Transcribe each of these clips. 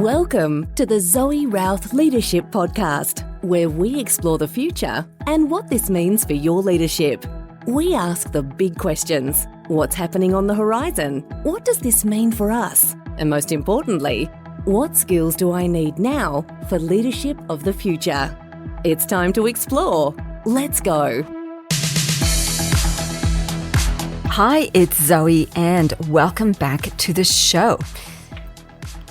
Welcome to the Zoe Routh Leadership Podcast, where we explore the future and what this means for your leadership. We ask the big questions. What's happening on the horizon? What does this mean for us? And most importantly, what skills do I need now for leadership of the future? It's time to explore. Let's go. Hi, it's Zoe, and welcome back to the show.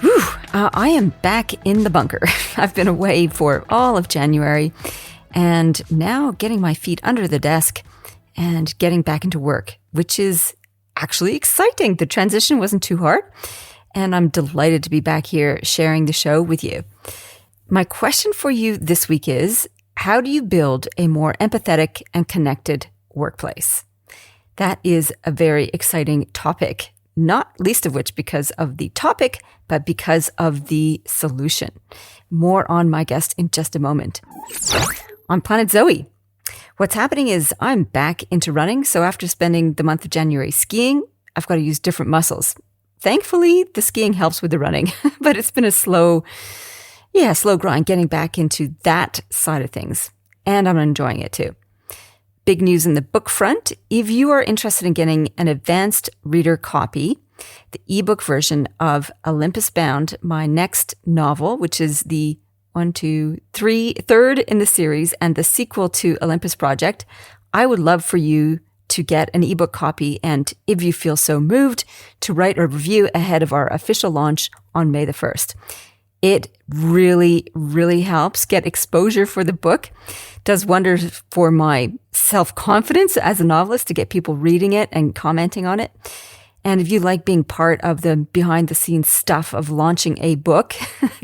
Whew, I am back in the bunker. I've been away for all of January, and now getting my feet under the desk and getting back into work, which is actually exciting. The transition wasn't too hard, and I'm delighted to be back here sharing the show with you. My question for you this week is, how do you build a more empathetic and connected workplace? That is a very exciting topic, not least of which because of the topic, but because of the solution. More on my guest in just a moment. On Planet Zoe, what's happening is I'm back into running. So after spending the month of January skiing, I've got to use different muscles. Thankfully, the skiing helps with the running, but it's been a slow grind getting back into that side of things. And I'm enjoying it too. Big news in the book front. If you are interested in getting an advanced reader copy, the ebook version of Olympus Bound, my next novel, which is the third in the series and the sequel to Olympus Project, I would love for you to get an ebook copy. And if you feel so moved, to write a review ahead of our official launch on May the 1st. It really, really helps get exposure for the book. Does wonders for my self-confidence as a novelist to get people reading it and commenting on it. And if you like being part of the behind-the-scenes stuff of launching a book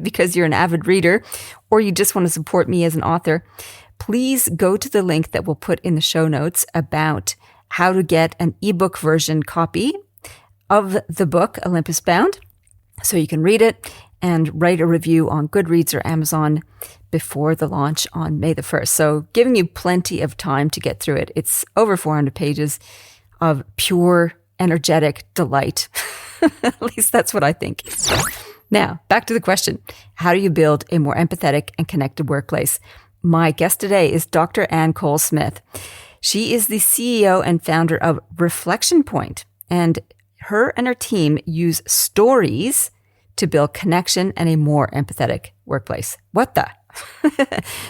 because you're an avid reader or you just want to support me as an author, please go to the link that we'll put in the show notes about how to get an ebook version copy of the book Olympus Bound so you can read it and write a review on Goodreads or Amazon before the launch on May the 1st. So giving you plenty of time to get through it. It's over 400 pages of pure, energetic delight. At least that's what I think. Now, back to the question. How do you build a more empathetic and connected workplace? My guest today is Dr. Ann Kowal Smith. She is the CEO and founder of Reflection Point, and her and her team use stories to build connection and a more empathetic workplace. What the?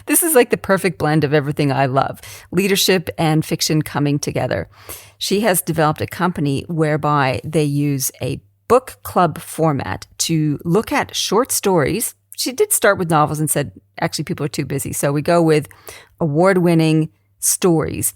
This is like the perfect blend of everything I love. Leadership and fiction coming together. She has developed a company whereby they use a book club format to look at short stories. She did start with novels and said, actually, people are too busy. So we go with award-winning stories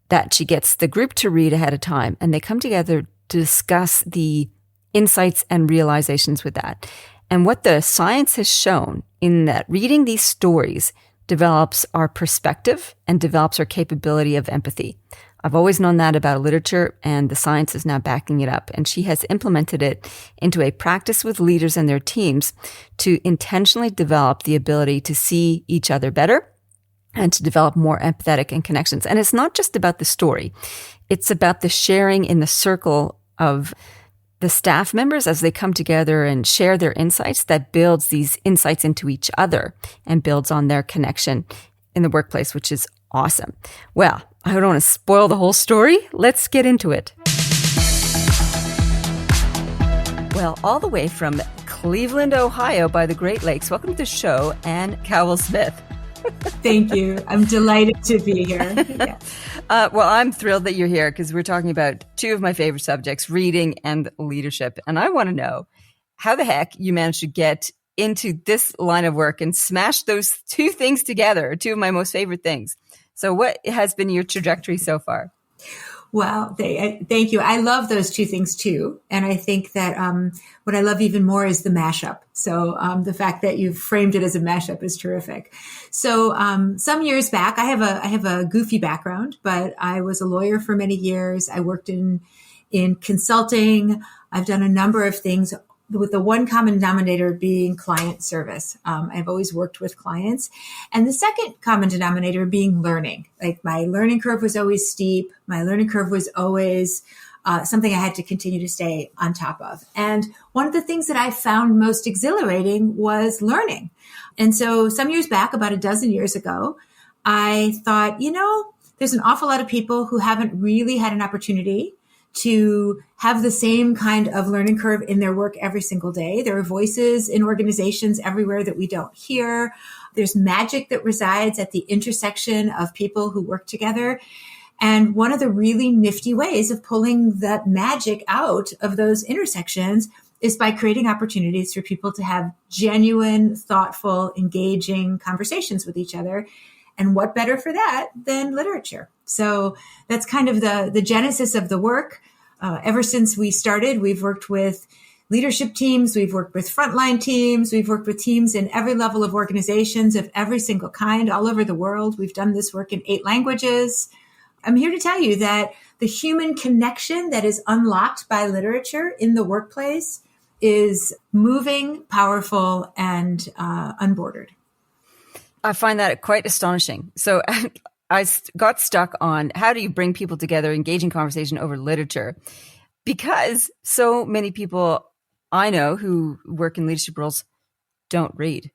that she gets the group to read ahead of time. And they come together to discuss the insights and realizations with that. And what the science has shown in that reading these stories develops our perspective and develops our capability of empathy. I've always known that about literature, and the science is now backing it up. And she has implemented it into a practice with leaders and their teams to intentionally develop the ability to see each other better and to develop more empathetic and connections. And it's not just about the story. It's about the sharing in the circle of the staff members as they come together and share their insights that builds these insights into each other and builds on their connection in the workplace, which is awesome. Well, I don't want to spoil the whole story. Let's get into it. Well, all the way from Cleveland, Ohio by the Great Lakes, welcome to the show, Ann Kowal Smith. Thank you. I'm delighted to be here. Yeah. Well, I'm thrilled that you're here because we're talking about two of my favorite subjects, reading and leadership. And I want to know how the heck you managed to get into this line of work and smash those two things together, two of my most favorite things. So what has been your trajectory so far? Well, thank you. I love those two things too. And I think that what I love even more is the mashup. So the fact that you've framed it as a mashup is terrific. So some years back, I have a goofy background, but I was a lawyer for many years. I worked in consulting. I've done a number of things with the one common denominator being client service. I've always worked with clients. And the second common denominator being learning. Like my learning curve was always steep. My learning curve was always something I had to continue to stay on top of. And one of the things that I found most exhilarating was learning. And so some years back, about a dozen years ago, I thought, there's an awful lot of people who haven't really had an opportunity to have the same kind of learning curve in their work every single day. There are voices in organizations everywhere that we don't hear. There's magic that resides at the intersection of people who work together. And one of the really nifty ways of pulling that magic out of those intersections is by creating opportunities for people to have genuine, thoughtful, engaging conversations with each other. And what better for that than literature? So that's kind of the genesis of the work. Ever since we started, we've worked with leadership teams, we've worked with frontline teams, we've worked with teams in every level of organizations of every single kind all over the world. We've done this work in 8 languages. I'm here to tell you that the human connection that is unlocked by literature in the workplace is moving, powerful, and unbordered. I find that quite astonishing. So I got stuck on how do you bring people together, engage in conversation over literature? Because so many people I know who work in leadership roles don't read.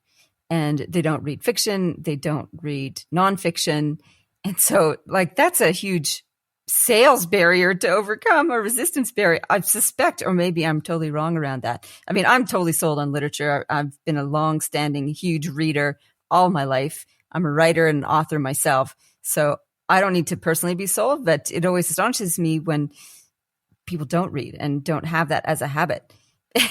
And they don't read fiction. They don't read nonfiction. And so that's a huge sales barrier to overcome, a resistance barrier. I suspect, or maybe I'm totally wrong around that. I mean, I'm totally sold on literature. I've been a long-standing, huge reader all my life. I'm a writer and an author myself. So I don't need to personally be sold, but it always astonishes me when people don't read and don't have that as a habit.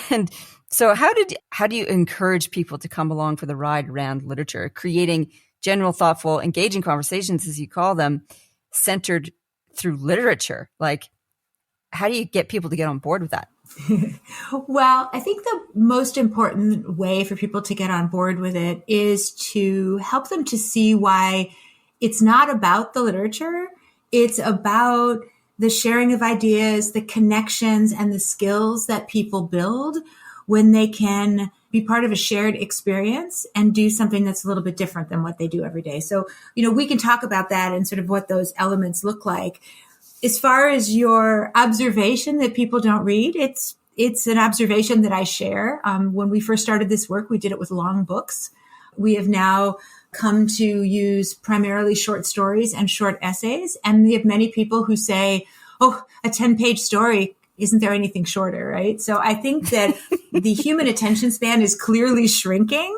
And so how do you encourage people to come along for the ride around literature, creating general, thoughtful, engaging conversations, as you call them, centered through literature? How do you get people to get on board with that? Well, I think the most important way for people to get on board with it is to help them to see why it's not about the literature. It's about the sharing of ideas, the connections, and the skills that people build when they can be part of a shared experience and do something that's a little bit different than what they do every day. So, we can talk about that and sort of what those elements look like. As far as your observation that people don't read, it's an observation that I share. When we first started this work, we did it with long books. We have now come to use primarily short stories and short essays. And we have many people who say, oh, a 10-page story, isn't there anything shorter, right? So I think that the human attention span is clearly shrinking.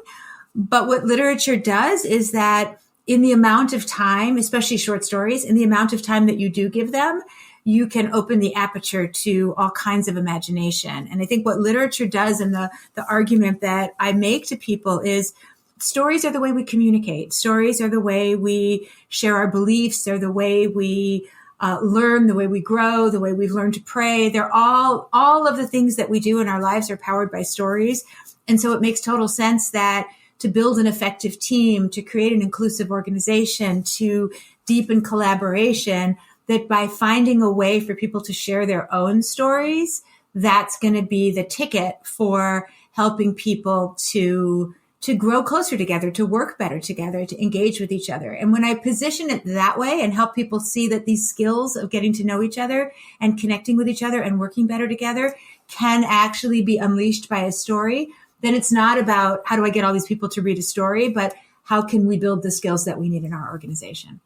But what literature does is that in the amount of time, especially short stories, in the amount of time that you do give them, you can open the aperture to all kinds of imagination. And I think what literature does, and the argument that I make to people, is stories are the way we communicate. Stories are the way we share our beliefs. They're the way we learn, the way we grow, the way we've learned to pray. They're all of the things that we do in our lives are powered by stories. And so it makes total sense that to build an effective team, to create an inclusive organization, to deepen collaboration, that by finding a way for people to share their own stories, that's going to be the ticket for helping people to grow closer together, to work better together, to engage with each other. And when I position it that way and help people see that these skills of getting to know each other and connecting with each other and working better together can actually be unleashed by a story, then it's not about how do I get all these people to read a story, but how can we build the skills that we need in our organization?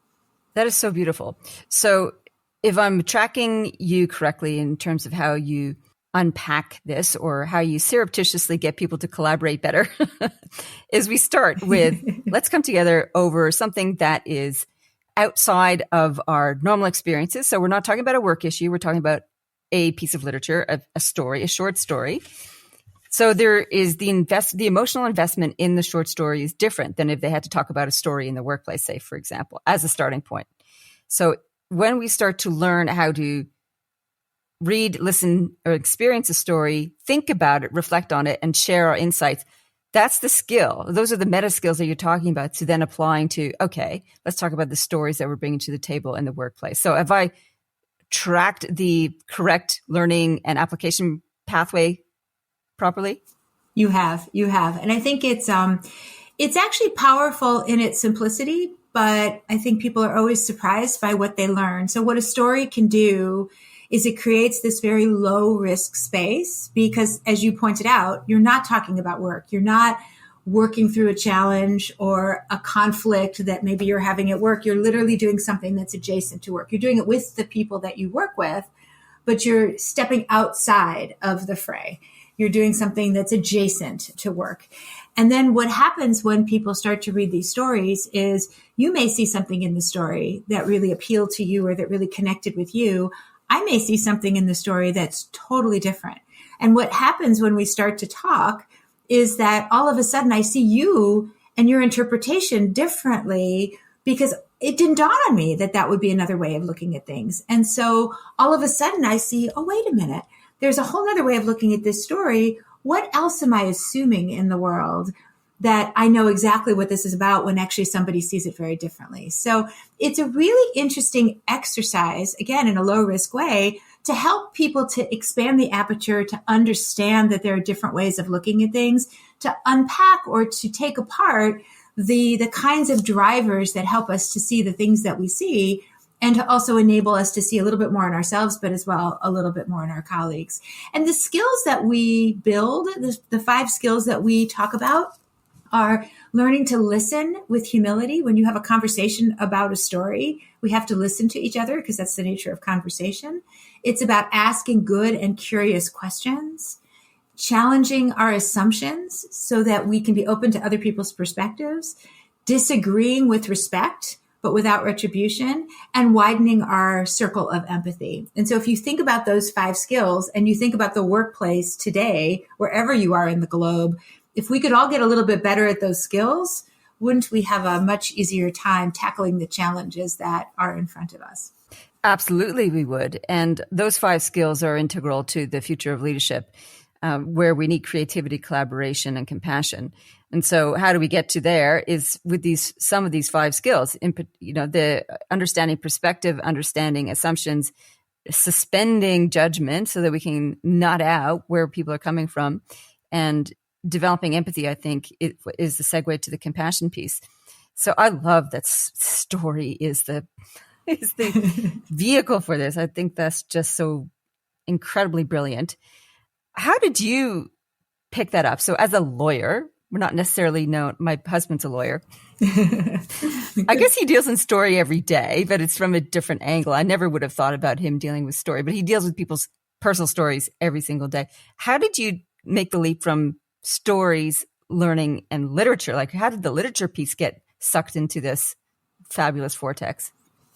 That is so beautiful. So if I'm tracking you correctly in terms of how you unpack this, or how you surreptitiously get people to collaborate better, is we start with, let's come together over something that is outside of our normal experiences. So we're not talking about a work issue. We're talking about a piece of literature, a story, a short story. So there is the emotional investment in the short story is different than if they had to talk about a story in the workplace, say, for example, as a starting point. So when we start to learn how to read, listen, or experience a story, think about it, reflect on it, and share our insights, that's the skill. Those are the meta skills that you're talking about, to then applying to, okay, let's talk about the stories that we're bringing to the table in the workplace. So have I tracked the correct learning and application pathway properly? You have. And I think it's actually powerful in its simplicity, but I think people are always surprised by what they learn. So what a story can do is it creates this very low risk space because, as you pointed out, you're not talking about work. You're not working through a challenge or a conflict that maybe you're having at work. You're literally doing something that's adjacent to work. You're doing it with the people that you work with, but you're stepping outside of the fray. You're doing something that's adjacent to work. And then what happens when people start to read these stories is you may see something in the story that really appealed to you or that really connected with you. I may see something in the story that's totally different. And what happens when we start to talk is that all of a sudden I see you and your interpretation differently because it didn't dawn on me that that would be another way of looking at things. And so all of a sudden I see, oh, wait a minute, there's a whole other way of looking at this story. What else am I assuming in the world that I know exactly what this is about when actually somebody sees it very differently? So it's a really interesting exercise, again, in a low risk way, to help people to expand the aperture, to understand that there are different ways of looking at things, to unpack or to take apart the kinds of drivers that help us to see the things that we see, and to also enable us to see a little bit more in ourselves, but as well a little bit more in our colleagues. And the skills that we build, the 5 skills that we talk about, are learning to listen with humility. When you have a conversation about a story, we have to listen to each other because that's the nature of conversation. It's about asking good and curious questions, challenging our assumptions so that we can be open to other people's perspectives, disagreeing with respect, but without retribution, and widening our circle of empathy. And so if you think about those 5 skills and you think about the workplace today, wherever you are in the globe, if we could all get a little bit better at those skills, wouldn't we have a much easier time tackling the challenges that are in front of us? Absolutely, we would. And those 5 skills are integral to the future of leadership, where we need creativity, collaboration, and compassion. And so how do we get to there is with some of these 5 skills, the understanding perspective, understanding assumptions, suspending judgment so that we can nut out where people are coming from, and developing empathy, I think, is the segue to the compassion piece. So I love that story is the vehicle for this. I think that's just so incredibly brilliant. How did you pick that up? So as a lawyer, we're not necessarily known. My husband's a lawyer. I guess he deals in story every day, but it's from a different angle. I never would have thought about him dealing with story, but he deals with people's personal stories every single day. How did you make the leap from stories, learning, and literature? Like, how did the literature piece get sucked into this fabulous vortex?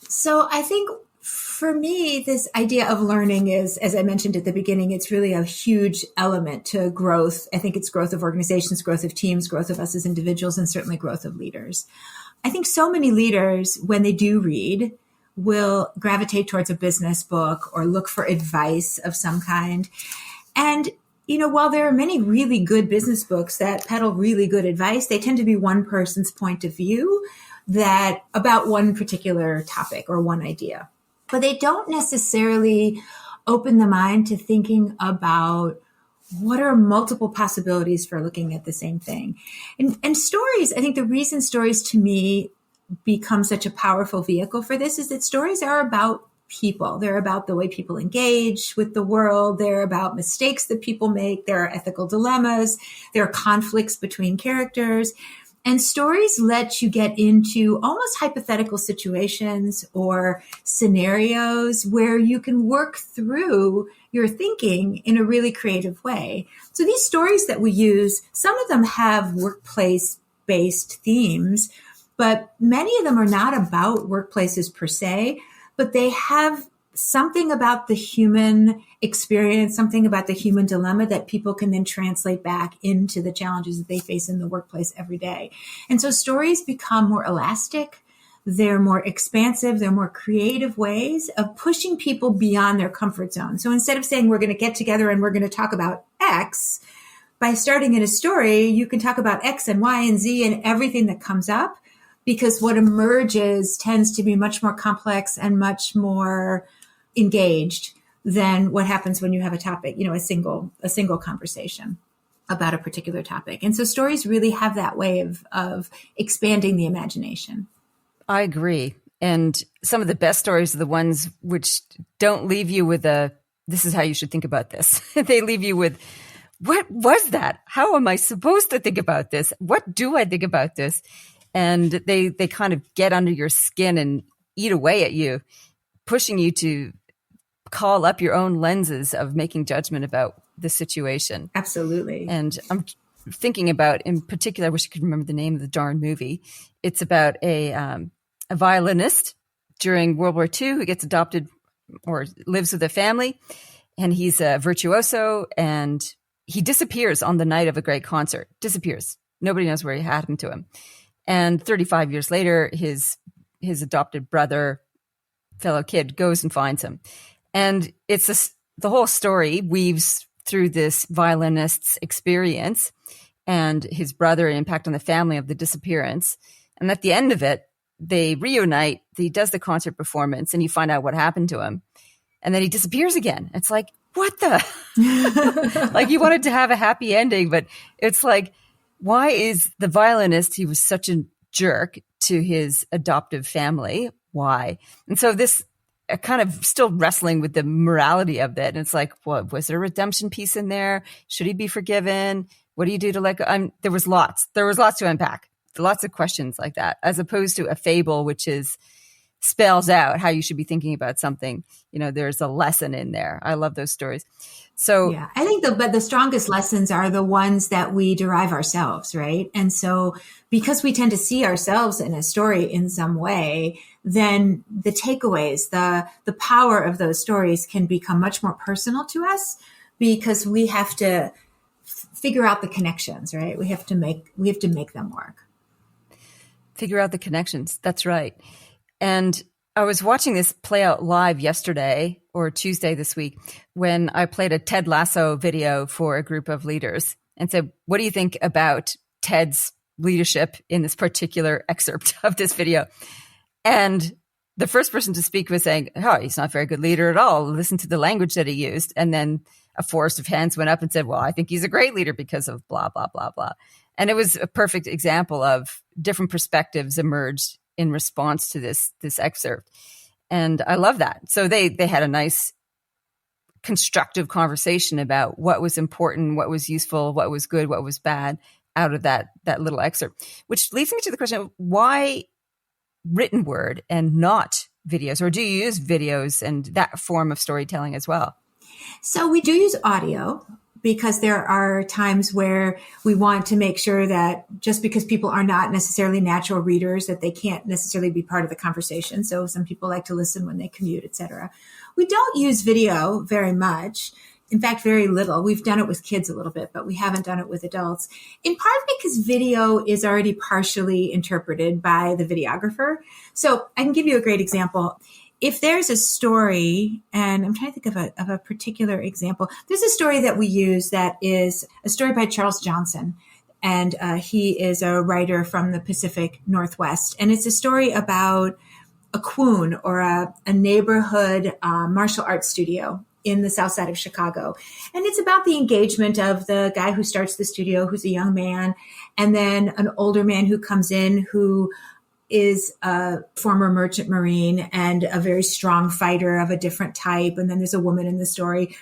So I think for me, this idea of learning is, as I mentioned at the beginning, it's really a huge element to growth. I think it's growth of organizations, growth of teams, growth of us as individuals, and certainly growth of leaders. I think so many leaders, when they do read, will gravitate towards a business book or look for advice of some kind. And while there are many really good business books that peddle really good advice, they tend to be one person's point of view that about one particular topic or one idea. But they don't necessarily open the mind to thinking about what are multiple possibilities for looking at the same thing. And stories, I think the reason stories to me become such a powerful vehicle for this is that stories are about people. They're about the way people engage with the world. They're about mistakes that people make. There are ethical dilemmas. There are conflicts between characters. And stories let you get into almost hypothetical situations or scenarios where you can work through your thinking in a really creative way. So these stories that we use, some of them have workplace-based themes, but many of them are not about workplaces per se, but they have something about the human experience, something about the human dilemma that people can then translate back into the challenges that they face in the workplace every day. And so stories become more elastic. They're more expansive. They're more creative ways of pushing people beyond their comfort zone. So instead of saying we're going to get together and we're going to talk about X, by starting in a story, you can talk about X and Y and Z and everything that comes up, because what emerges tends to be much more complex and much more engaged than what happens when you have a topic, a single conversation about a particular topic. And so stories really have that way of expanding the imagination. I agree. And some of the best stories are the ones which don't leave you with this is how you should think about this. They leave you with, what was that? How am I supposed to think about this? What do I think about this? And they kind of get under your skin and eat away at you, pushing you to call up your own lenses of making judgment about the situation. Absolutely. And I'm thinking about, in particular, I wish I could remember the name of the darn movie. It's about a violinist during World War II who gets adopted or lives with a family, and he's a virtuoso, and he disappears on the night of a great concert. Disappears. Nobody knows where he happened to him. And 35 years later, his adopted brother, fellow kid, goes and finds him. And the whole story weaves through this violinist's experience and his brother, impact on the family of the disappearance. And at the end of it, they reunite. He does the concert performance, and you find out what happened to him. And then he disappears again. It's like, what the? Like, you wanted to have a happy ending, but it's like, why is the violinist, he was such a jerk to his adoptive family? Why? And so this kind of still wrestling with the morality of it. And it's like, what, was there a redemption piece in there? Should he be forgiven? What do you do to let go? There was lots to unpack. Lots of questions like that, as opposed to a fable, which spells out how you should be thinking about something. There's a lesson in there. I love those stories. So yeah, I think the strongest lessons are the ones that we derive ourselves, right? And so because we tend to see ourselves in a story in some way, then the takeaways, the power of those stories can become much more personal to us, because we have to figure out the connections, right? We have to make them work. Figure out the connections. That's right. And I was watching this play out live yesterday or Tuesday this week when I played a Ted Lasso video for a group of leaders and said, what do you think about Ted's leadership in this particular excerpt of this video? And the first person to speak was saying, oh, he's not a very good leader at all. Listen to the language that he used. And then a forest of hands went up and said, well, I think he's a great leader because of blah, blah, blah, blah. And it was a perfect example of different perspectives emerged in response to this excerpt. And I love that. So they had a nice constructive conversation about what was important, what was useful, what was good, what was bad out of that little excerpt, which leads me to the question, why written word and not videos? Or do you use videos and that form of storytelling as well? So we do use audio, because there are times where we want to make sure that just because people are not necessarily natural readers, that they can't necessarily be part of the conversation. So some people like to listen when they commute, etc. We don't use video very much. In fact, very little. We've done it with kids a little bit, but we haven't done it with adults. In part because video is already partially interpreted by the videographer. So I can give you a great example. If there's a story, and I'm trying to think of a particular example, there's a story that we use that is a story by Charles Johnson. And he is a writer from the Pacific Northwest. And it's a story about a Kwoon, or a neighborhood martial arts studio in the south side of Chicago. And it's about the engagement of the guy who starts the studio, who's a young man, and then an older man who comes in who is a former merchant marine and a very strong fighter of a different type. And then there's a woman in the story.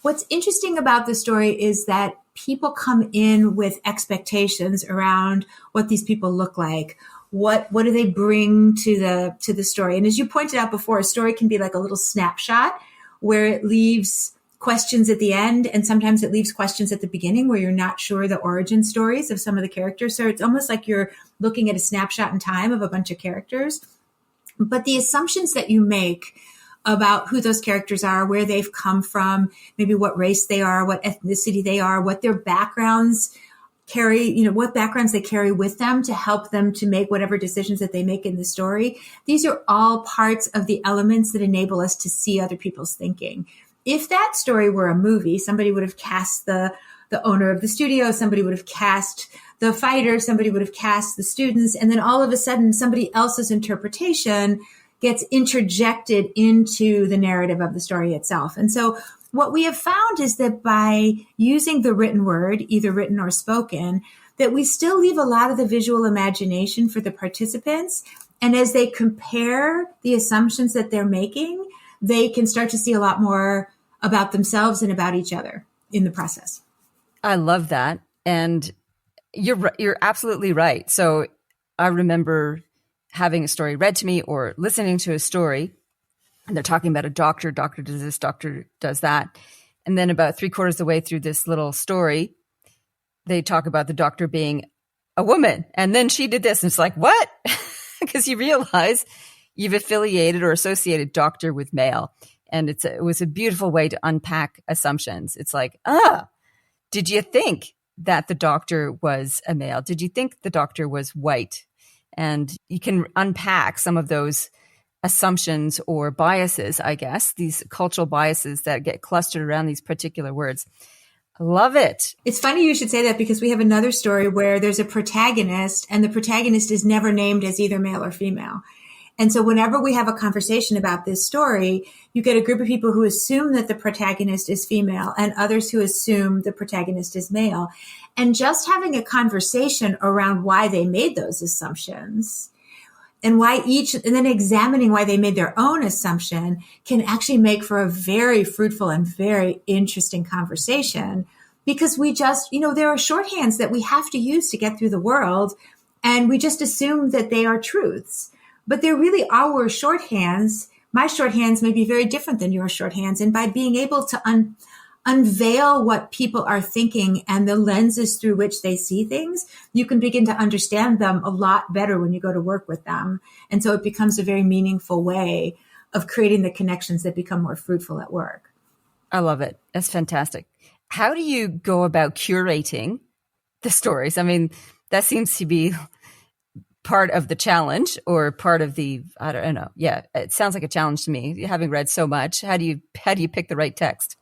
What's interesting about the story is that people come in with expectations around what these people look like. What do they bring to the story? And as you pointed out before, a story can be like a little snapshot where it leaves questions at the end, and sometimes it leaves questions at the beginning where you're not sure the origin stories of some of the characters. So it's almost like you're looking at a snapshot in time of a bunch of characters. But the assumptions that you make about who those characters are, where they've come from, maybe what race they are, what ethnicity they are, what their backgrounds carry, what backgrounds they carry with them to help them to make whatever decisions that they make in the story. These are all parts of the elements that enable us to see other people's thinking. If that story were a movie, somebody would have cast the owner of the studio, somebody would have cast the fighter, somebody would have cast the students, and then all of a sudden somebody else's interpretation gets interjected into the narrative of the story itself. And so what we have found is that by using the written word, either written or spoken, that we still leave a lot of the visual imagination for the participants, And as they compare the assumptions that they're making, they can start to see a lot more about themselves and about each other in the process. I love that. And you're absolutely right. So I remember having a story read to me or listening to a story, and they're talking about a doctor does this, doctor does that. And then about 3/4 of the way through this little story, they talk about the doctor being a woman. And then she did this. And it's like, what? Because you realize you've affiliated or associated doctor with male. And it was a beautiful way to unpack assumptions. It's like, did you think that the doctor was a male? Did you think the doctor was white? And you can unpack some of those assumptions or biases, I guess, these cultural biases that get clustered around these particular words. I love it. It's funny you should say that, because we have another story where there's a protagonist and the protagonist is never named as either male or female. And so whenever we have a conversation about this story, you get a group of people who assume that the protagonist is female and others who assume the protagonist is male. And just having a conversation around why they made those assumptions and and then examining why they made their own assumption can actually make for a very fruitful and very interesting conversation, because we just, there are shorthands that we have to use to get through the world, and we just assume that they are truths. But there really are our shorthands. My shorthands may be very different than your shorthands. And by being able to unveil what people are thinking and the lenses through which they see things, you can begin to understand them a lot better when you go to work with them. And so it becomes a very meaningful way of creating the connections that become more fruitful at work. I love it. That's fantastic. How do you go about curating the stories? I mean, that seems to be part of the challenge, or part of the, I don't know. Yeah, it sounds like a challenge to me, having read so much. How do you pick the right text?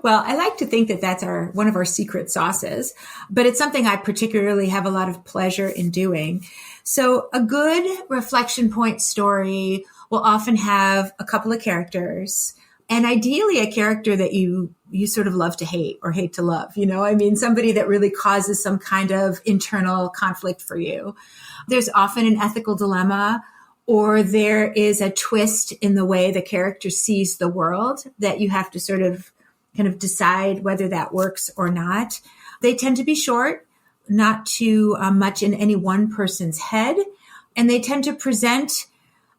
Well, I like to think that that's one of our secret sauces, but it's something I particularly have a lot of pleasure in doing. So a good reflection point story will often have a couple of characters, and ideally a character that you sort of love to hate or hate to love. Somebody that really causes some kind of internal conflict for you. There's often an ethical dilemma, or there is a twist in the way the character sees the world that you have to sort of kind of decide whether that works or not. They tend to be short, not too much in any one person's head, and they tend to present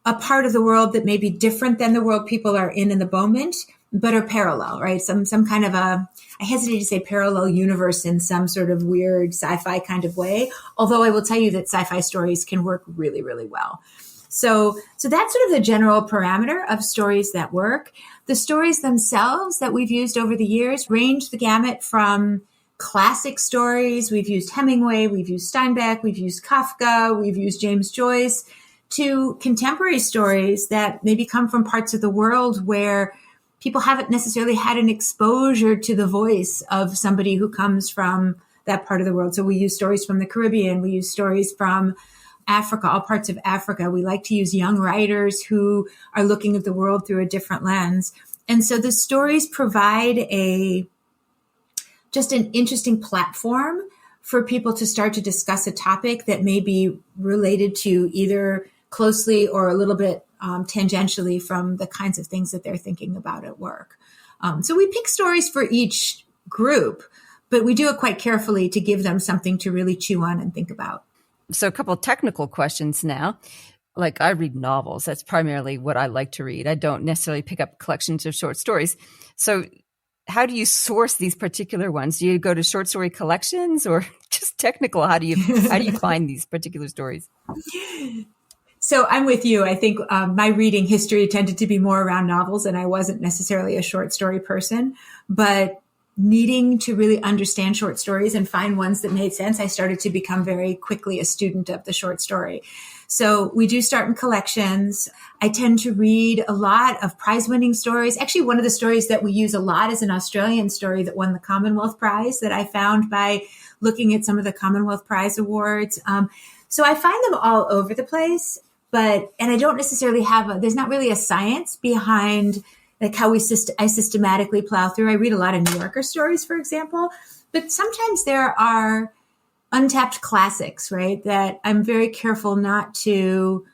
a part of the world that may be different than the world people are in the moment, but are parallel, right? Some kind of I hesitate to say parallel universe in some sort of weird sci-fi kind of way, although I will tell you that sci-fi stories can work really, really well. So that's sort of the general parameter of stories that work. The stories themselves that we've used over the years range the gamut from classic stories. We've used Hemingway, we've used Steinbeck, we've used Kafka, we've used James Joyce, to contemporary stories that maybe come from parts of the world where people haven't necessarily had an exposure to the voice of somebody who comes from that part of the world. So we use stories from the Caribbean, we use stories from Africa, all parts of Africa. We like to use young writers who are looking at the world through a different lens. And so the stories provide just an interesting platform for people to start to discuss a topic that may be related to either closely or a little bit tangentially from the kinds of things that they're thinking about at work. So we pick stories for each group, but we do it quite carefully to give them something to really chew on and think about. So a couple of technical questions now. Like, I read novels. That's primarily what I like to read. I don't necessarily pick up collections of short stories. So how do you source these particular ones? Do you go to short story collections, or just technical? How do you find these particular stories? So I'm with you. I think my reading history tended to be more around novels, and I wasn't necessarily a short story person, but needing to really understand short stories and find ones that made sense, I started to become very quickly a student of the short story. So we do start in collections. I tend to read a lot of prize-winning stories. Actually, one of the stories that we use a lot is an Australian story that won the Commonwealth Prize that I found by looking at some of the Commonwealth Prize awards. So I find them all over the place, and I don't necessarily there's not really a science behind like how I systematically plow through. I read a lot of New Yorker stories, for example, but sometimes there are untapped classics, right? That I'm very careful not to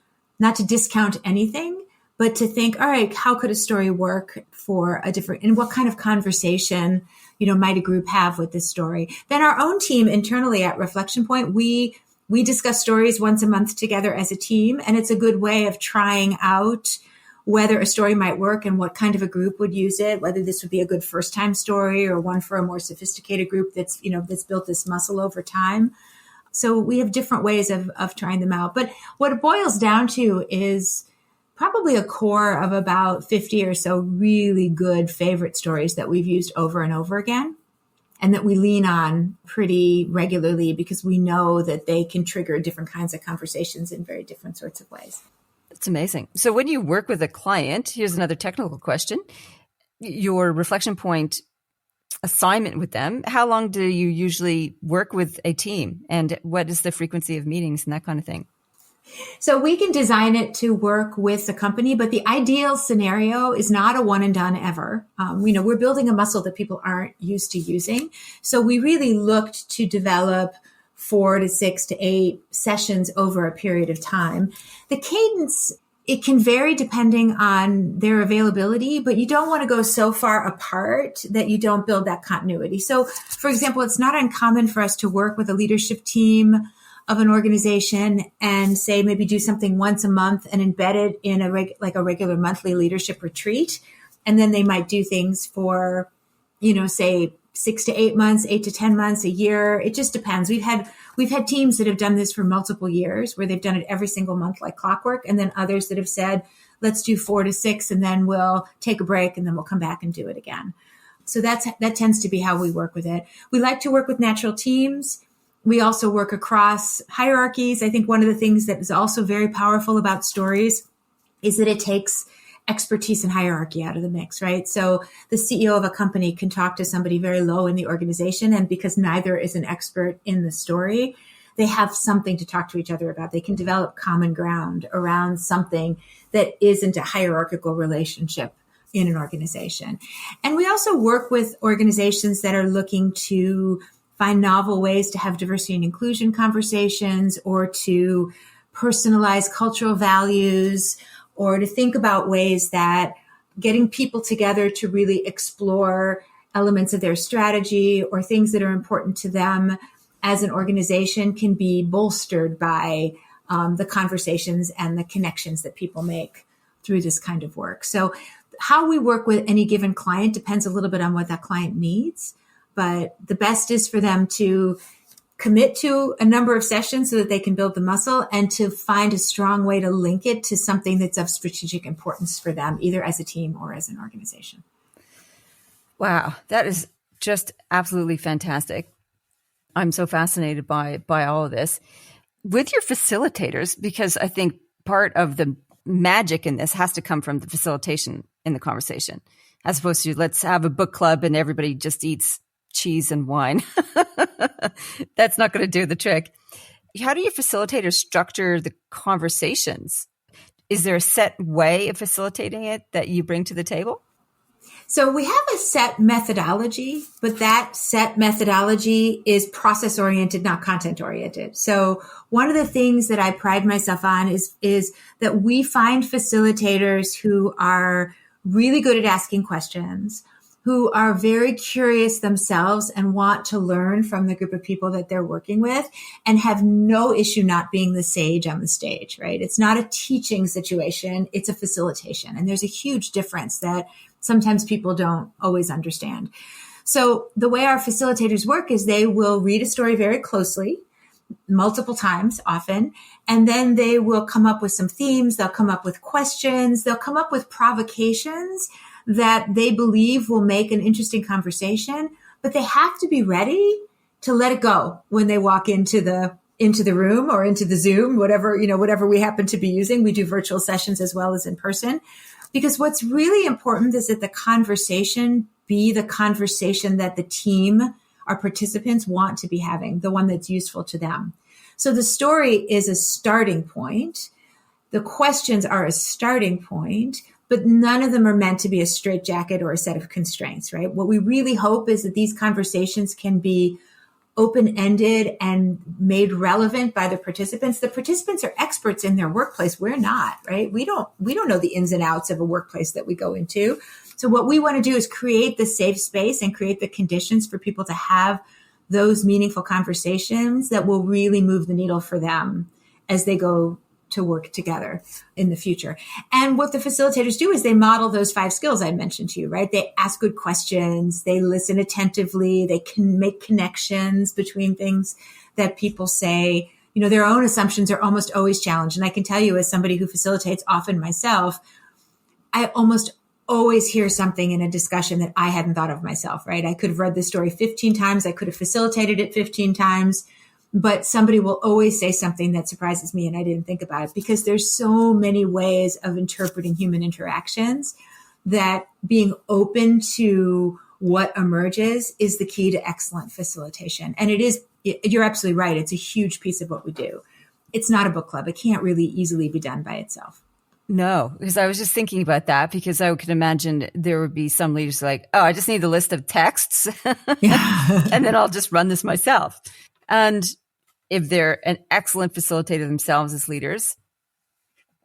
discount anything, but to think, all right, how could a story work for a different, and what kind of conversation, might a group have with this story? Then our own team internally at Reflection Point, we discuss stories once a month together as a team, and it's a good way of trying out whether a story might work and what kind of a group would use it, whether this would be a good first-time story or one for a more sophisticated group that's built this muscle over time. So we have different ways of trying them out. But what it boils down to is probably a core of about 50 or so really good favorite stories that we've used over and over again, and that we lean on pretty regularly because we know that they can trigger different kinds of conversations in very different sorts of ways. That's amazing. So when you work with a client, here's another technical question. Your Reflection Point assignment with them, how long do you usually work with a team? And what is the frequency of meetings and that kind of thing? So we can design it to work with the company, but the ideal scenario is not a one and done ever. We're building a muscle that people aren't used to using. So we really looked to develop 4 to 6 to 8 sessions over a period of time. The cadence, it can vary depending on their availability, but you don't want to go so far apart that you don't build that continuity. So, for example, it's not uncommon for us to work with a leadership team of an organization and say maybe do something once a month and embed it in a regular monthly leadership retreat. And then they might do things for, say 6 to 8 months, 8 to 10 months, a year. It just depends. We've had teams that have done this for multiple years where they've done it every single month like clockwork. And then others that have said, let's do 4 to 6 and then we'll take a break and then we'll come back and do it again. So that tends to be how we work with it. We like to work with natural teams. We also work across hierarchies. I think one of the things that is also very powerful about stories is that it takes expertise and hierarchy out of the mix, right? So the CEO of a company can talk to somebody very low in the organization, and because neither is an expert in the story, they have something to talk to each other about. They can develop common ground around something that isn't a hierarchical relationship in an organization. And we also work with organizations that are looking to find novel ways to have diversity and inclusion conversations, or to personalize cultural values, or to think about ways that getting people together to really explore elements of their strategy or things that are important to them as an organization can be bolstered by the conversations and the connections that people make through this kind of work. So how we work with any given client depends a little bit on what that client needs. But the best is for them to commit to a number of sessions so that they can build the muscle, and to find a strong way to link it to something that's of strategic importance for them, either as a team or as an organization. Wow, that is just absolutely fantastic. I'm so fascinated by all of this. With your facilitators, because I think part of the magic in this has to come from the facilitation in the conversation, as opposed to let's have a book club and everybody just eats cheese and wine. That's not going to do the trick. How do your facilitators structure the conversations? Is there a set way of facilitating it that you bring to the table? So we have a set methodology, but that set methodology is process-oriented, not content-oriented. So one of the things that I pride myself on is that we find facilitators who are really good at asking questions, who are very curious themselves and want to learn from the group of people that they're working with, and have no issue not being the sage on the stage, right? It's not a teaching situation, it's a facilitation. And there's a huge difference that sometimes people don't always understand. So the way our facilitators work is they will read a story very closely, multiple times often, and then they will come up with some themes, they'll come up with questions, they'll come up with provocations that they believe will make an interesting conversation, but they have to be ready to let it go when they walk into the room or into the Zoom, whatever we happen to be using. We do virtual sessions as well as in person, because what's really important is that the conversation be the conversation that the team, our participants, want to be having, the one that's useful to them. So the story is a starting point. The questions are a starting point, but none of them are meant to be a straitjacket or a set of constraints, right? What we really hope is that these conversations can be open-ended and made relevant by the participants. The participants are experts in their workplace. We're not, right? We don't know the ins and outs of a workplace that we go into. So what we want to do is create the safe space and create the conditions for people to have those meaningful conversations that will really move the needle for them as they go to work together in the future. And what the facilitators do is they model those 5 skills I mentioned to you, right? They ask good questions. They listen attentively. They can make connections between things that people say. You know, their own assumptions are almost always challenged. And I can tell you, as somebody who facilitates often myself, I almost always hear something in a discussion that I hadn't thought of myself, right? I could have read the story 15 times. I could have facilitated it 15 times. But somebody will always say something that surprises me and I didn't think about it, because there's so many ways of interpreting human interactions that being open to what emerges is the key to excellent facilitation. And you're absolutely right. It's a huge piece of what we do. It's not a book club. It can't really easily be done by itself. No, because I was just thinking about that, because I could imagine there would be some leaders like, oh, I just need the list of texts and then I'll just run this myself. And if they're an excellent facilitator themselves as leaders,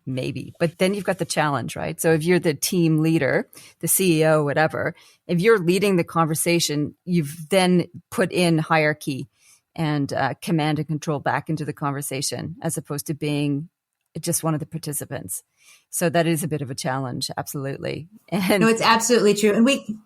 maybe. But then you've got the challenge, right? So if you're the team leader, the CEO, whatever, if you're leading the conversation, you've then put in hierarchy and command and control back into the conversation, as opposed to being just one of the participants. So that is a bit of a challenge. Absolutely. And no, it's absolutely true. And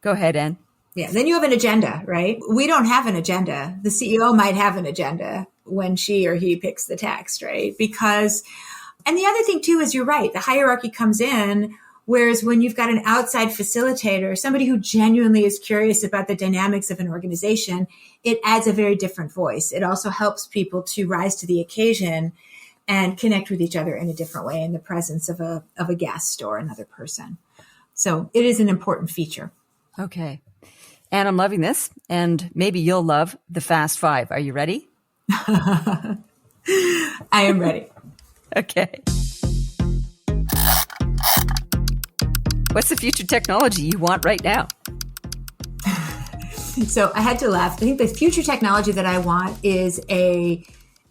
go ahead, Ann. Yeah. Then you have an agenda, right? We don't have an agenda. The CEO might have an agenda when she or he picks the text, right? And the other thing too is, you're right, the hierarchy comes in, whereas when you've got an outside facilitator, somebody who genuinely is curious about the dynamics of an organization, it adds a very different voice. It also helps people to rise to the occasion and connect with each other in a different way in the presence of a guest or another person. So it is an important feature. Okay. And I'm loving this, and maybe you'll love the Fast 5. Are you ready? I am ready. Okay. What's the future technology you want right now? So I had to laugh. I think the future technology that I want is an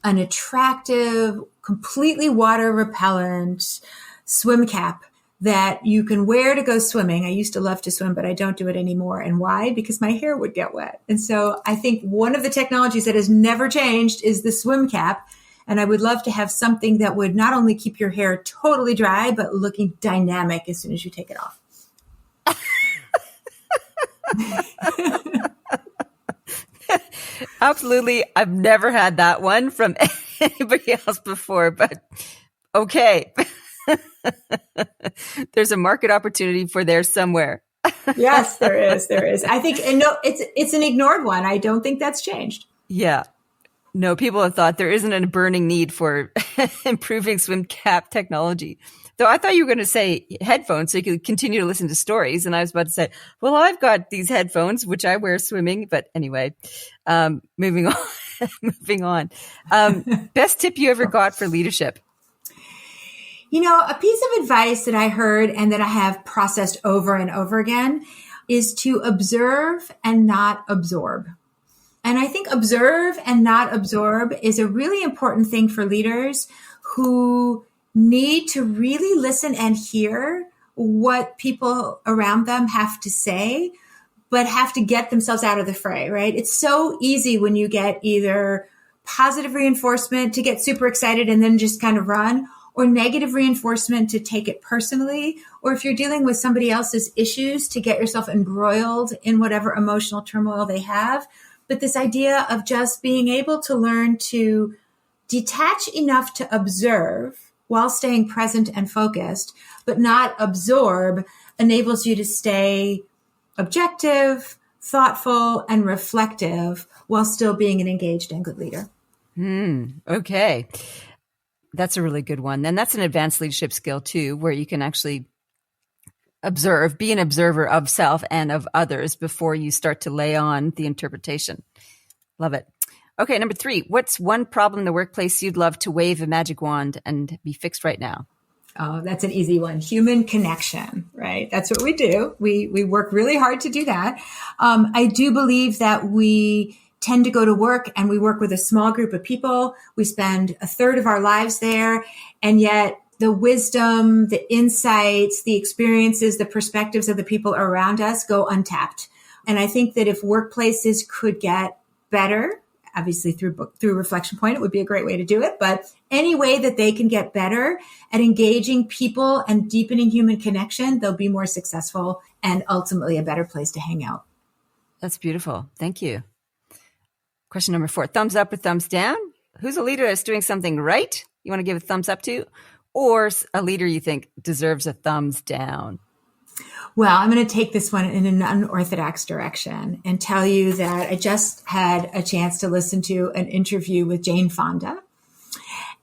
attractive, completely water repellent swim cap that you can wear to go swimming. I used to love to swim, but I don't do it anymore. And why? Because my hair would get wet. And so I think one of the technologies that has never changed is the swim cap. And I would love to have something that would not only keep your hair totally dry, but looking dynamic as soon as you take it off. Absolutely. I've never had that one from anybody else before, but okay. There's a market opportunity for there somewhere. Yes, there is. There is. I think, and no, it's an ignored one. I don't think that's changed. Yeah. No, people have thought there isn't a burning need for improving swim cap technology. Though I thought you were going to say headphones so you could continue to listen to stories. And I was about to say, well, I've got these headphones, which I wear swimming. But anyway, moving on. Moving on. Best tip you ever got for leadership? You know, a piece of advice that I heard and that I have processed over and over again is to observe and not absorb. And I think observe and not absorb is a really important thing for leaders who need to really listen and hear what people around them have to say, but have to get themselves out of the fray, right? It's so easy when you get either positive reinforcement to get super excited and then just kind of run, or negative reinforcement to take it personally, or if you're dealing with somebody else's issues, to get yourself embroiled in whatever emotional turmoil they have. But this idea of just being able to learn to detach enough to observe while staying present and focused, but not absorb, enables you to stay objective, thoughtful, and reflective while still being an engaged and good leader. Okay. That's a really good one. And that's an advanced leadership skill too, where you can actually observe, be an observer of self and of others before you start to lay on the interpretation. Love it. Okay, number 3, what's one problem in the workplace you'd love to wave a magic wand and be fixed right now? Oh, that's an easy one. Human connection, right? That's what we do. We work really hard to do that. I do believe that we tend to go to work and we work with a small group of people. We spend a third of our lives there. And yet the wisdom, the insights, the experiences, the perspectives of the people around us go untapped. And I think that if workplaces could get better, obviously through Reflection Point, it would be a great way to do it. But any way that they can get better at engaging people and deepening human connection, they'll be more successful and ultimately a better place to hang out. That's beautiful. Thank you. Question number 4, thumbs up or thumbs down? Who's a leader that's doing something right you want to give a thumbs up to, or a leader you think deserves a thumbs down? Well, I'm going to take this one in an unorthodox direction and tell you that I just had a chance to listen to an interview with Jane Fonda.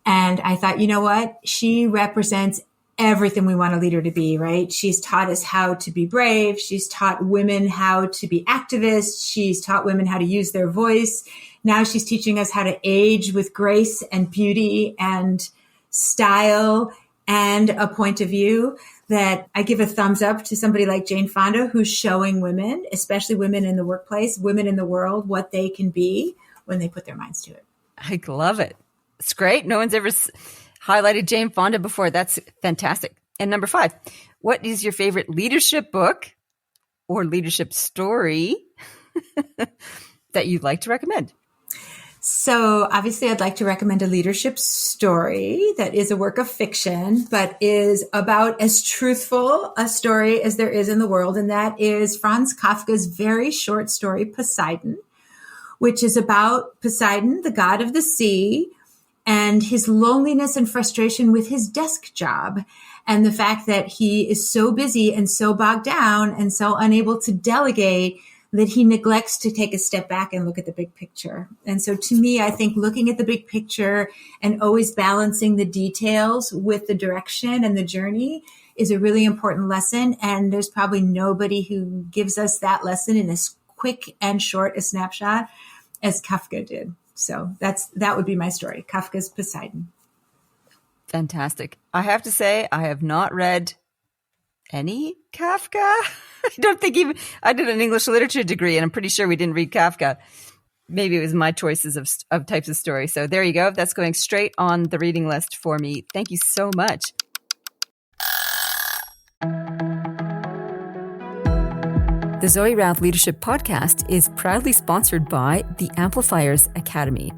And I thought, you know what? She represents everything we want a leader to be, right? She's taught us how to be brave. She's taught women how to be activists. She's taught women how to use their voice. Now she's teaching us how to age with grace and beauty and style and a point of view. That I give a thumbs up to somebody like Jane Fonda, who's showing women, especially women in the workplace, women in the world, what they can be when they put their minds to it. I love it. It's great. No one's ever highlighted Jane Fonda before. That's fantastic. And number 5, what is your favorite leadership book or leadership story that you'd like to recommend? So obviously I'd like to recommend a leadership story that is a work of fiction, but is about as truthful a story as there is in the world. And that is Franz Kafka's very short story, Poseidon, which is about Poseidon, the god of the sea, and his loneliness and frustration with his desk job. And the fact that he is so busy and so bogged down and so unable to delegate that he neglects to take a step back and look at the big picture. And so to me, I think looking at the big picture and always balancing the details with the direction and the journey is a really important lesson. And there's probably nobody who gives us that lesson in as quick and short a snapshot as Kafka did. So that would be my story, Kafka's Poseidon. Fantastic. I have to say, I have not read any Kafka. I don't think even I did an English literature degree, and I'm pretty sure we didn't read Kafka. Maybe it was my choices of types of stories. So there you go. That's going straight on the reading list for me. Thank you so much. The Zoe Routh Leadership Podcast is proudly sponsored by the Amplifiers Academy.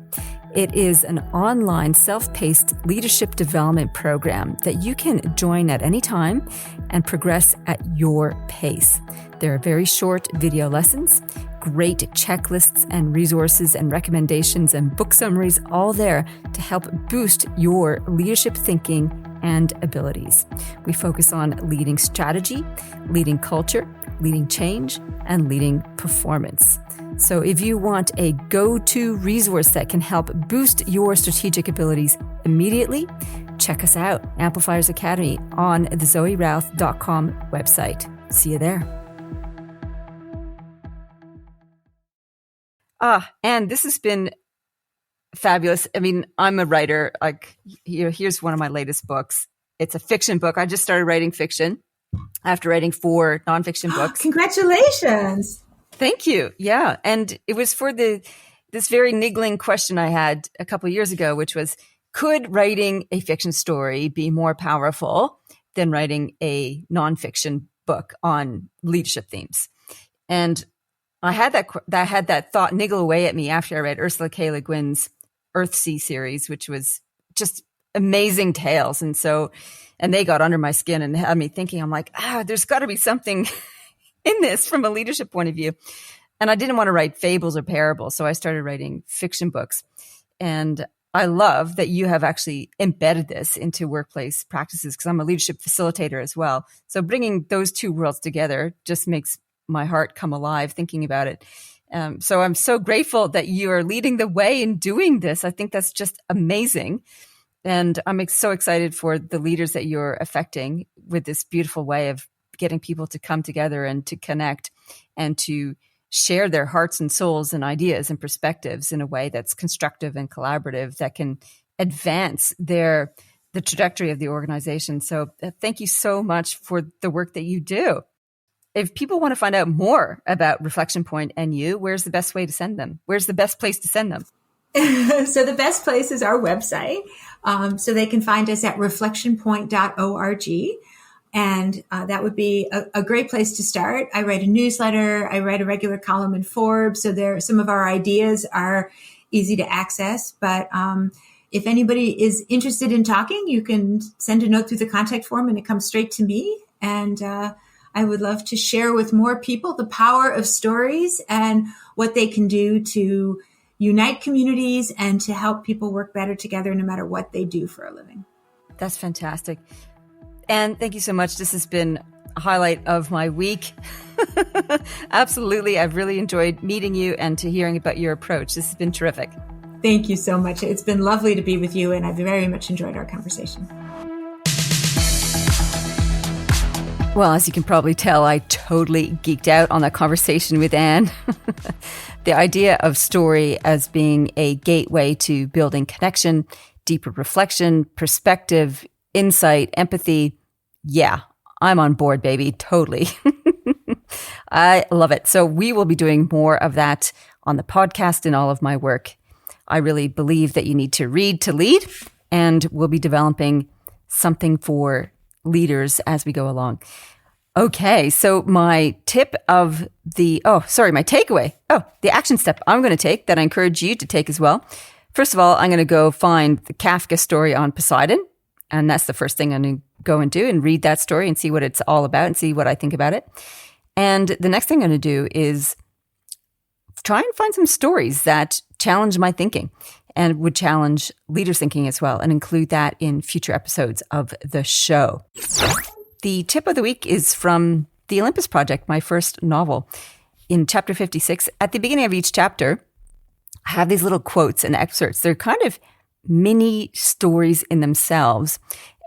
It is an online self-paced leadership development program that you can join at any time and progress at your pace. There are very short video lessons, great checklists and resources and recommendations and book summaries, all there to help boost your leadership thinking and abilities. We focus on leading strategy, leading culture, leading change, and leading performance. So if you want a go-to resource that can help boost your strategic abilities immediately, check us out, Amplifiers Academy, on the zoerouth.com website. See you there. And this has been fabulous. I mean, I'm a writer. Here's one of my latest books. It's a fiction book. I just started writing fiction after writing 4 nonfiction books. Congratulations. Thank you. Yeah. And it was for this very niggling question I had a couple of years ago, which was, could writing a fiction story be more powerful than writing a nonfiction book on leadership themes? And I had that thought niggle away at me after I read Ursula K. Le Guin's Earthsea series, which was just amazing tales. And they got under my skin and had me thinking, I'm like, there's got to be something in this from a leadership point of view. And I didn't want to write fables or parables, so I started writing fiction books. And I love that you have actually embedded this into workplace practices, because I'm a leadership facilitator as well. So bringing those two worlds together just makes my heart come alive thinking about it. So I'm so grateful that you are leading the way in doing this. I think that's just amazing. And I'm so excited for the leaders that you're affecting with this beautiful way of getting people to come together and to connect and to share their hearts and souls and ideas and perspectives in a way that's constructive and collaborative, that can advance the trajectory of the organization. So thank you so much for the work that you do. if people want to find out more about Reflection Point and you, where's the best way to send them? Where's the best place to send them? So the best place is our website. So they can find us at reflectionpoint.org. And that would be a great place to start. I write a newsletter. I write a regular column in Forbes. So some of our ideas are easy to access. But if anybody is interested in talking, you can send a note through the contact form and it comes straight to me. And I would love to share with more people the power of stories and what they can do to unite communities and to help people work better together no matter what they do for a living. That's fantastic. And thank you so much. This has been a highlight of my week. Absolutely. I've really enjoyed meeting you and to hearing about your approach. This has been terrific. Thank you so much. It's been lovely to be with you, and I've very much enjoyed our conversation. Well, as you can probably tell, I totally geeked out on that conversation with Anne. The idea of story as being a gateway to building connection, deeper reflection, perspective, insight, empathy. Yeah, I'm on board, baby. Totally. I love it. So we will be doing more of that on the podcast and all of my work. I really believe that you need to read to lead, and we'll be developing something for leaders as we go along. Okay, so my takeaway. The action step I'm going to take that I encourage you to take as well. First of all, I'm going to go find the Kafka story on Poseidon. And that's the first thing I'm going to go and do, and read that story and see what it's all about and see what I think about it. And the next thing I'm going to do is try and find some stories that challenge my thinking and would challenge leaders' thinking as well, and include that in future episodes of the show. The tip of the week is from The Olympus Project, my first novel. In chapter 56, at the beginning of each chapter, I have these little quotes and excerpts. They're kind of mini stories in themselves,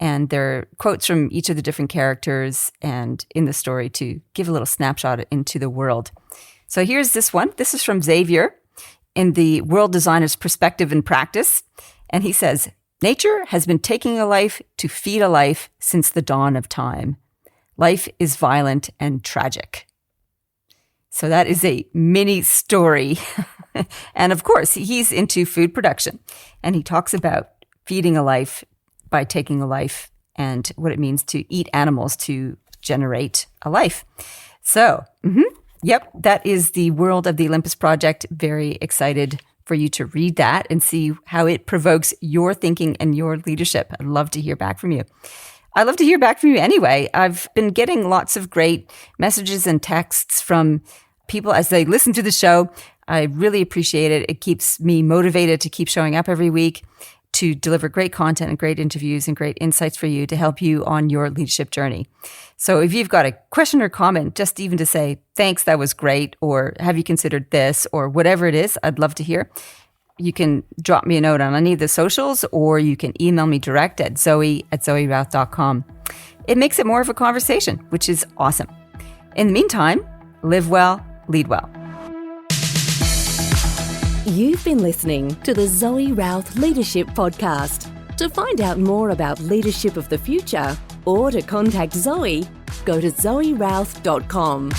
and they're quotes from each of the different characters and in the story to give a little snapshot into the world. So here's this one. This is from Xavier in The World Designer's Perspective and Practice. And he says, "Nature has been taking a life to feed a life since the dawn of time. Life is violent and tragic." So that is a mini story. And of course, he's into food production, and he talks about feeding a life by taking a life and what it means to eat animals to generate a life. So, yep, that is the world of the Olympus Project. Very excited for you to read that and see how it provokes your thinking and your leadership. I'd love to hear back from you. I'd love to hear back from you anyway. I've been getting lots of great messages and texts from people as they listen to the show. I really appreciate it. It keeps me motivated to keep showing up every week to deliver great content and great interviews and great insights for you to help you on your leadership journey. So if you've got a question or comment, just even to say, thanks, that was great, or have you considered this, or whatever it is, I'd love to hear. You can drop me a note on any of the socials, or you can email me direct at zoe@zoerouth.com. It makes it more of a conversation, which is awesome. In the meantime, live well, lead well. You've been listening to the Zoe Routh Leadership Podcast. To find out more about leadership of the future or to contact Zoe, go to zoerouth.com.